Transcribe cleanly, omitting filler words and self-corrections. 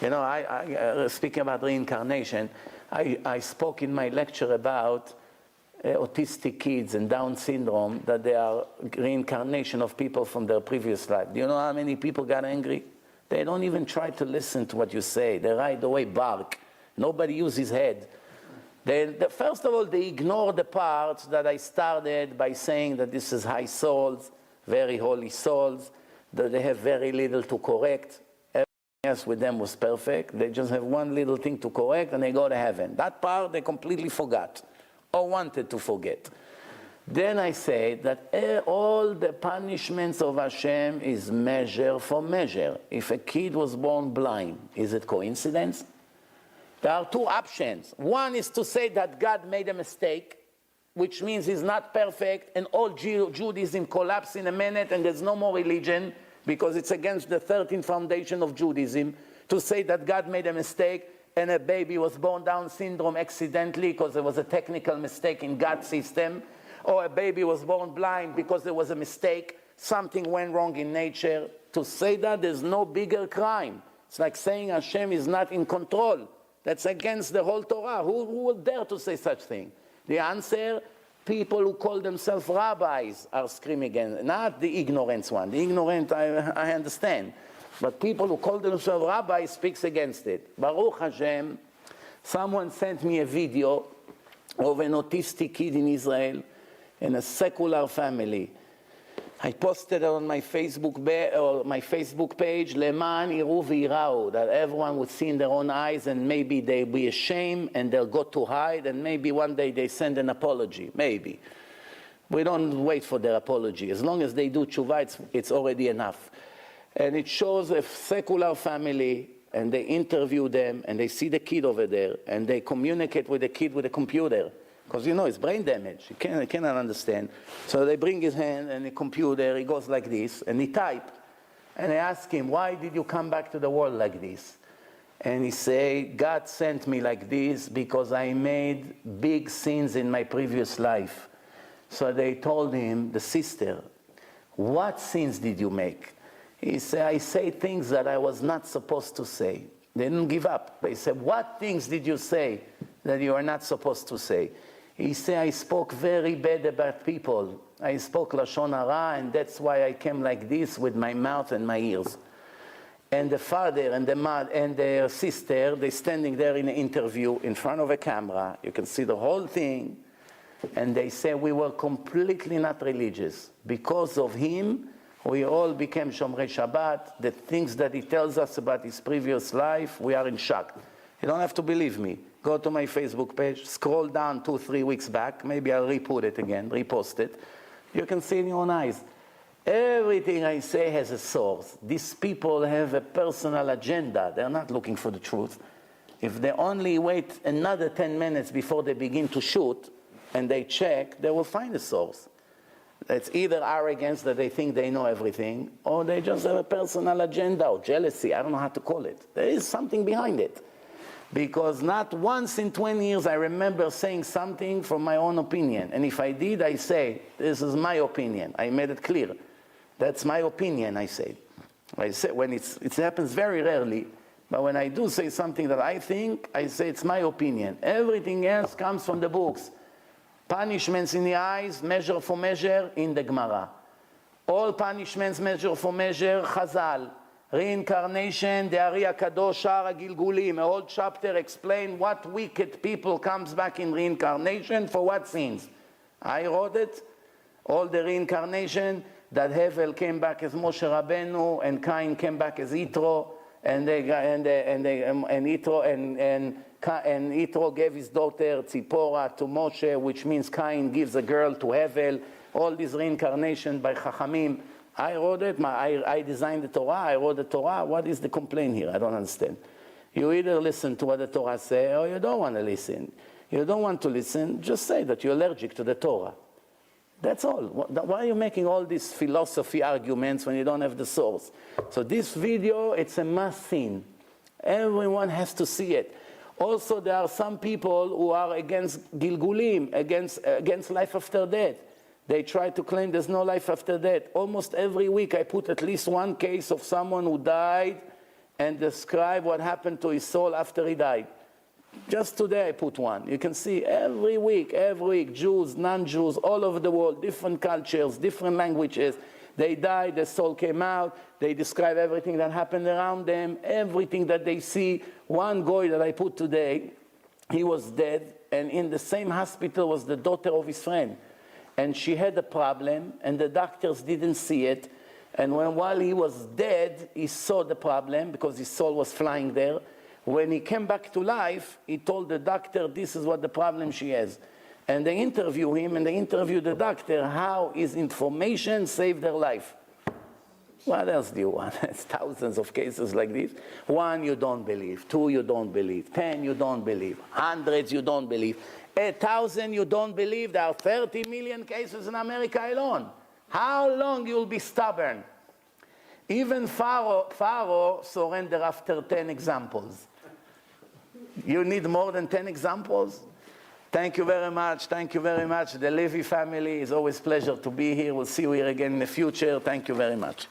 You know, speaking about reincarnation, I spoke in my lecture about autistic kids and Down syndrome, that they are reincarnation of people from their previous life. Do you know how many people got angry? They don't even try to listen to what you say. They right away bark. Nobody uses his head. First of all, they ignore the parts that I started by saying that this is high souls, very holy souls, that they have very little to correct. Everything else with them was perfect. They just have one little thing to correct and they go to heaven. That part they completely forgot or wanted to forget. Then I say that all the punishments of Hashem is measure for measure. If a kid was born blind, is it coincidence? There are two options. One is to say that God made a mistake, which means he's not perfect, and all Judaism collapses in a minute and there's no more religion because it's against the 13th foundation of Judaism to say that God made a mistake and a baby was born Down syndrome accidentally because there was a technical mistake in God's system, or a baby was born blind because there was a mistake, something went wrong in nature. To say that, there's no bigger crime. It's like saying Hashem is not in control. That's against the whole Torah. Who will dare to say such thing? The answer, people who call themselves rabbis are screaming against, not the ignorant one. The ignorant, I understand. But people who call themselves rabbis speaks against it. Baruch Hashem, someone sent me a video of an autistic kid in Israel in a secular family. I posted it on my Facebook page, Leman Iru V'Yirau, that everyone would see in their own eyes and maybe they'll be ashamed and they'll go to hide and maybe one day they send an apology, maybe. We don't wait for their apology. As long as they do tshuva, it's already enough. And it shows a secular family and they interview them and they see the kid over there and they communicate with the kid with a computer. Because, you know, it's brain damage. He cannot understand. So they bring his hand and the computer, he goes like this, and he type. And I ask him, why did you come back to the world like this? And he say, God sent me like this because I made big sins in my previous life. So they told him, the sister, what sins did you make? He said, I say things that I was not supposed to say. They didn't give up. They said, what things did you say that you are not supposed to say? He said, I spoke very bad about people. I spoke Lashon Hara, and that's why I came like this with my mouth and my ears. And the father and the mother and their sister, they're standing there in an interview in front of a camera. You can see the whole thing. And they say, we were completely not religious. Because of him, we all became Shomrei Shabbat. The things that he tells us about his previous life, we are in shock. You don't have to believe me. Go to my Facebook page, scroll down 2-3 weeks back, maybe I'll re-put it again, repost it. You can see in your own eyes. Everything I say has a source. These people have a personal agenda. They're not looking for the truth. If they only wait another 10 minutes before they begin to shoot, and they check, they will find a source. It's either arrogance that they think they know everything, or they just have a personal agenda or jealousy. I don't know how to call it. There is something behind it. Because not once in 20 years I remember saying something from my own opinion. And if I did, I say, this is my opinion. I made it clear. That's my opinion, I say. I say when it happens very rarely, but when I do say something that I think, I say it's my opinion. Everything else comes from the books. Punishments in the eyes, measure for measure, in the Gemara. All punishments measure for measure, Chazal. Reincarnation, the Ari HaKadosh, Shar HaGilgulim, a whole chapter explain what wicked people comes back in reincarnation for what sins. I wrote it, all the reincarnation, that Hevel came back as Moshe Rabbeinu, and Cain came back as Yitro, and Yitro gave his daughter Tzipora to Moshe, which means Cain gives a girl to Hevel. All this reincarnation by Chachamim. I wrote it, I designed the Torah, I wrote the Torah. What is the complaint here? I don't understand. You either listen to what the Torah says or you don't want to listen. You don't want to listen, just say that you're allergic to the Torah. That's all. Why are you making all these philosophy arguments when you don't have the source? So this video, it's a must-see. Everyone has to see it. Also, there are some people who are against Gilgulim, against life after death. They try to claim there's no life after death. Almost every week I put at least one case of someone who died and describe what happened to his soul after he died. Just today I put one. You can see every week, Jews, non-Jews, all over the world, different cultures, different languages. They died, their soul came out, they describe everything that happened around them, everything that they see. One guy that I put today, he was dead, and in the same hospital was the daughter of his friend. And she had a problem, and the doctors didn't see it. And while he was dead, he saw the problem, because his soul was flying there. When he came back to life, he told the doctor, this is what the problem she has. And they interview him, and they interview the doctor, how his information saved their life. What else do you want? It's thousands of cases like this. 1, you don't believe. 2, you don't believe. 10, you don't believe. Hundreds, you don't believe. 1,000, you don't believe. There are 30 million cases in America alone. How long you'll be stubborn? Even Pharaoh surrendered after 10 examples. You need more than 10 examples? Thank you very much. Thank you very much. The Levy family, is always a pleasure to be here. We'll see you here again in the future. Thank you very much.